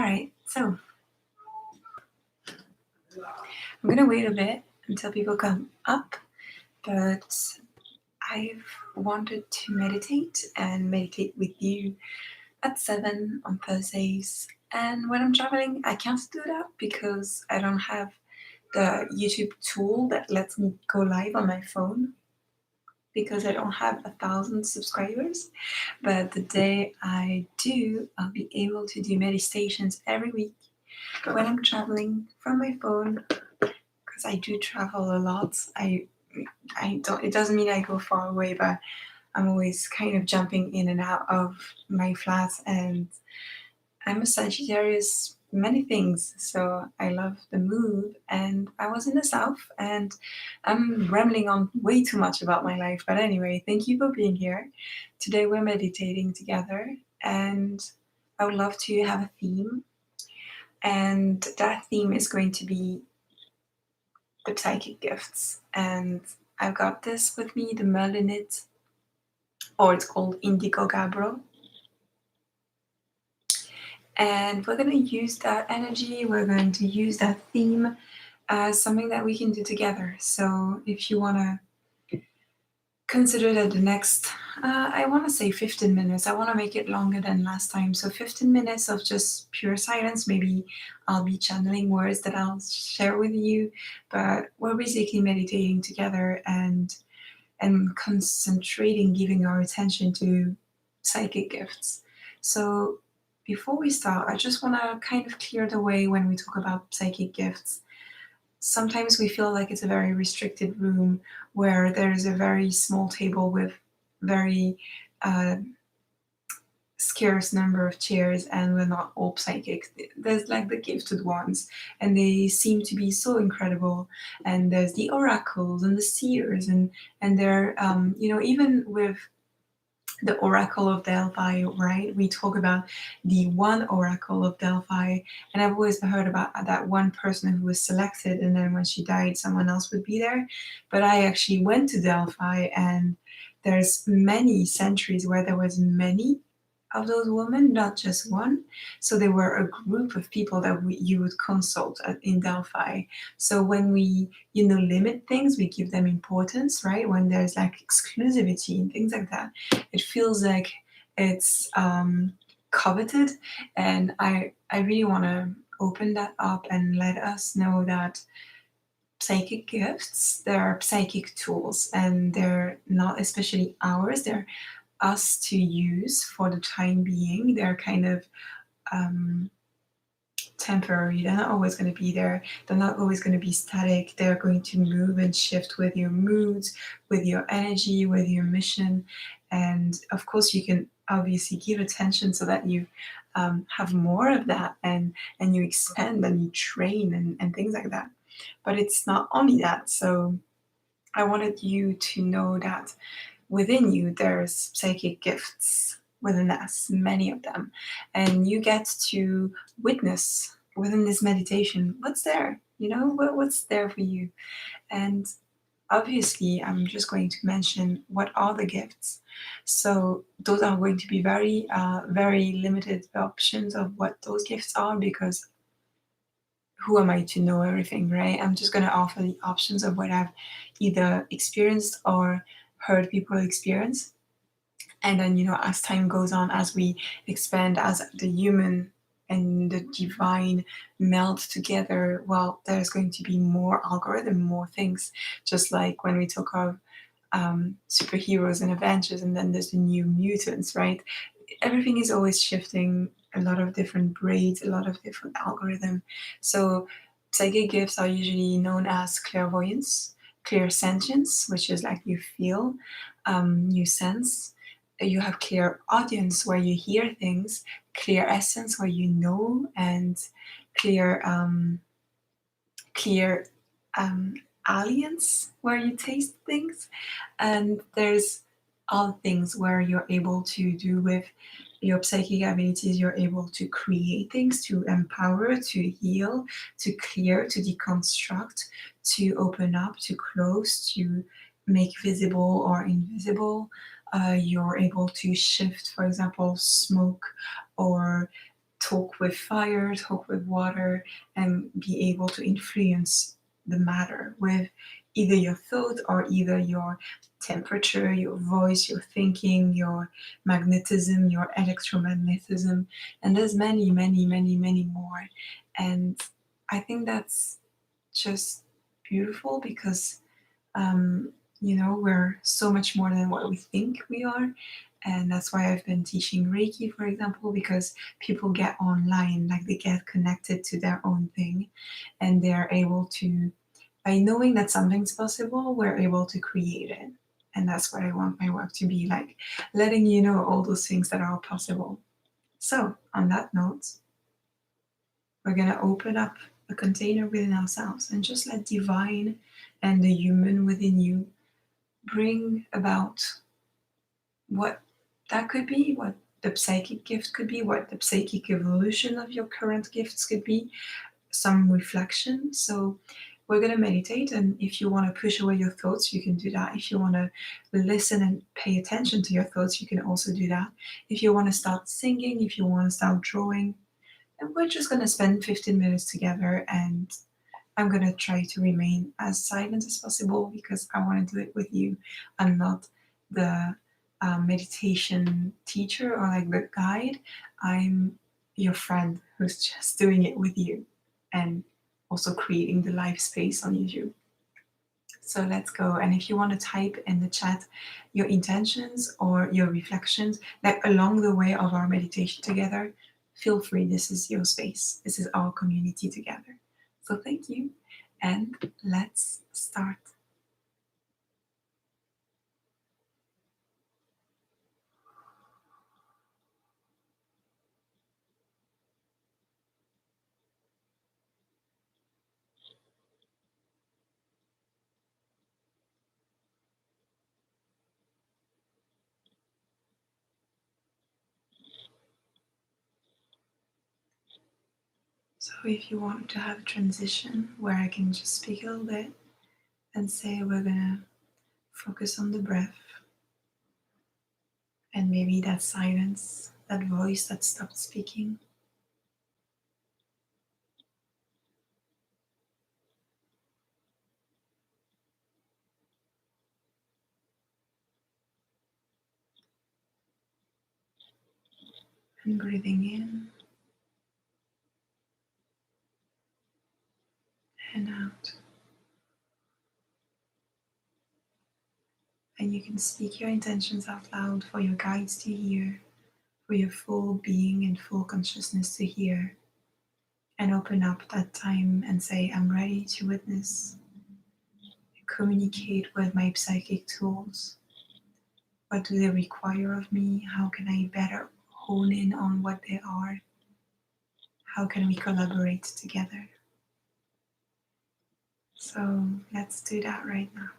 Alright, so I'm gonna wait a bit until people come up, but I've wanted to meditate and meditate with you at 7 on Thursdays. And when I'm traveling, I can't do that because I don't have the YouTube tool that lets me go live on my phone because I don't have 1,000 subscribers. But the day I do, I'll be able to do meditations every week when I'm traveling from my phone because I do travel a lot. I don't. It doesn't mean I go far away, but I'm always kind of jumping in and out of my flat, and I'm a Sagittarius, many things. So I love the move, and I was in the south, and I'm rambling on way too much about my life. But anyway, thank you for being here. Today we're meditating together, and I would love to have a theme, and that theme is going to be the psychic gifts. And I've got this with me, the Merlinite, or it's called Indigo Gabbro. And we're going to use that energy, we're going to use that theme as something that we can do together. So if you want to consider that the next, I want to say 15 minutes, I want to make it longer than last time. So 15 minutes of just pure silence. Maybe I'll be channeling words that I'll share with you, but we're basically meditating together and concentrating, giving our attention to psychic gifts. So before we start, I just want to kind of clear the way when we talk about psychic gifts. Sometimes we feel like it's a very restricted room where there's a very small table with very uh, scarce number of chairs, and we're not all psychics. There's like the gifted ones, and they seem to be so incredible. And there's the oracles and the seers, and they're even with the Oracle of Delphi, right? We talk about the one Oracle of Delphi, and I've always heard about that one person who was selected, and then when she died, someone else would be there. But I actually went to Delphi, and there's many centuries where there was many of those women, not just one. So they were a group of people that you would consult in Delphi. So when we, limit things, we give them importance, right? When there's like exclusivity and things like that, it feels like it's coveted. And I really want to open that up and let us know that psychic gifts, they're psychic tools, and they're not especially ours. They're us to use for the time being. They're kind of temporary. They're not always going to be there. They're not always going to be static. They're going to move and shift with your moods, with your energy, with your mission. And of course, you can obviously give attention so that you have more of that, and you expand and you train and things like that. But it's not only that. So I wanted you to know that within you, there's psychic gifts within us, many of them. And you get to witness within this meditation what's there, what's there for you. And obviously, I'm just going to mention what are the gifts. So those are going to be very, very limited options of what those gifts are, because who am I to know everything, right? I'm just going to offer the options of what I've either experienced or heard people experience. And then, as time goes on, as we expand, as the human and the divine meld together, well, there's going to be more algorithm, more things. Just like when we talk of superheroes and Avengers, and then there's the new mutants, right? Everything is always shifting, a lot of different braids, a lot of different algorithm. So psychic gifts are usually known as clairvoyance, clairsentience, which is like you feel, you sense. You have clear audience where you hear things, clear essence where you know, and clear alliance where you taste things. And there's all things where you're able to do with your psychic abilities. You're able to create things, to empower, to heal, to clear, to deconstruct, to open up, to close, to make visible or invisible. You're able to shift, for example, smoke, or talk with fire, talk with water, and be able to influence the matter with either your thought or either your temperature, your voice, your thinking, your magnetism, your electromagnetism, and there's many, many, many, many more. And I think that's just beautiful because we're so much more than what we think we are. And that's why I've been teaching Reiki, for example, because people get online, like they get connected to their own thing, and they're able to, by knowing that something's possible, we're able to create it. And that's what I want my work to be like, letting you know all those things that are possible. So, on that note, we're going to open up a container within ourselves and just let divine and the human within you bring about what that could be, what the psychic gift could be, what the psychic evolution of your current gifts could be, some reflection. So we're going to meditate, and if you want to push away your thoughts, you can do that. If you want to listen and pay attention to your thoughts, you can also do that. If you want to start singing, if you want to start drawing, and we're just going to spend 15 minutes together, and I'm going to try to remain as silent as possible because I want to do it with you. I'm not the meditation teacher or like the guide. I'm your friend who's just doing it with you and also creating the live space on YouTube. So let's go. And if you want to type in the chat your intentions or your reflections, like along the way of our meditation together, feel free. This is your space. This is our community together. So thank you. And let's start. So if you want to have a transition where I can just speak a little bit and say we're gonna focus on the breath and maybe that silence, that voice that stopped speaking. And breathing in and out. And you can speak your intentions out loud for your guides to hear, for your full being and full consciousness to hear. And open up that time and say, I'm ready to witness, communicate with my psychic tools. What do they require of me? How can I better hone in on what they are? How can we collaborate together? So let's do that right now.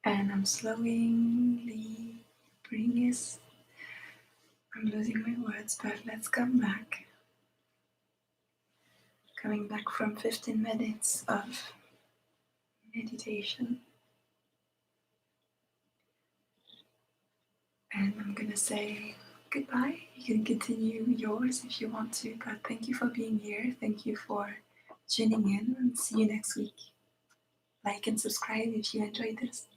And I'm slowly bringing us, I'm losing my words, but let's come back. Coming back from 15 minutes of meditation. And I'm gonna say goodbye. You can continue yours if you want to, but thank you for being here. Thank you for tuning in, and see you next week. Like and subscribe if you enjoyed this.